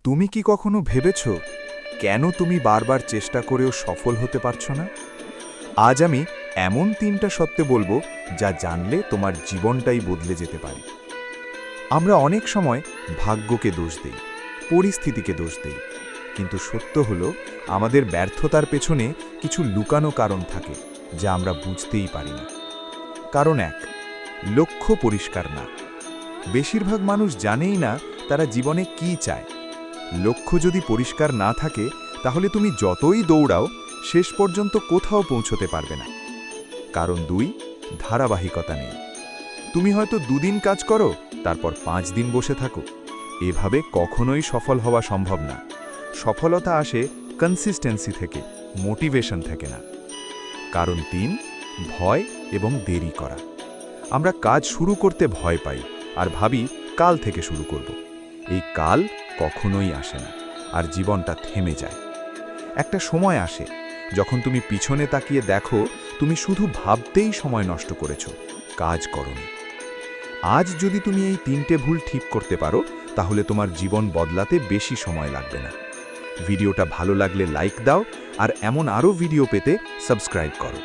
তুমি কি কখনো ভেবেছ কেন তুমি বারবার চেষ্টা করেও সফল হতে পারছো না? আজ আমি এমন 3টা সত্য বলবো যা জানলে তোমার জীবনটাই বদলে যেতে পারে। আমরা অনেক সময় ভাগ্যকে দোষ দেই, পরিস্থিতিকে দোষ দেই, কিন্তু সত্য হলো আমাদের ব্যর্থতার পেছনে কিছু লুকানো কারণ থাকে যা আমরা বুঝতেই পারি না। কারণ 1, লক্ষ্য পরিষ্কার না। বেশিরভাগ মানুষ জানেই না তারা জীবনে কি চায়। লক্ষ্য যদি পরিষ্কার না থাকে তাহলে তুমি যতই দৌড়াও শেষ পর্যন্ত কোথাও পৌঁছতে পারবে না। কারণ 2, ধারাবাহিকতা নেই। তুমি হয়তো 2 দিন কাজ করো, তারপর 5 দিন বসে থাকো। এভাবে কখনোই সফল হওয়া সম্ভব না। সফলতা আসে কনসিস্টেন্সি থেকে, মোটিভেশন থেকে না। কারণ 3, ভয় এবং দেরি করা। আমরা কাজ শুরু করতে ভয় পাই আর ভাবি কাল থেকে শুরু করব। এই কাল কখনোই আসে না, আর জীবনটা থেমে যায়। একটা সময় আসে যখন তুমি পিছনে তাকিয়ে দেখো তুমি শুধু ভাবতেই সময় নষ্ট করেছো, কাজ করোনি। আজ যদি তুমি এই 3টে ভুল ঠিক করতে পারো তাহলে তোমার জীবন বদলাতে বেশি সময় লাগবে না। ভিডিওটা ভালো লাগলে লাইক দাও আর এমন আরও ভিডিও পেতে সাবস্ক্রাইব করো।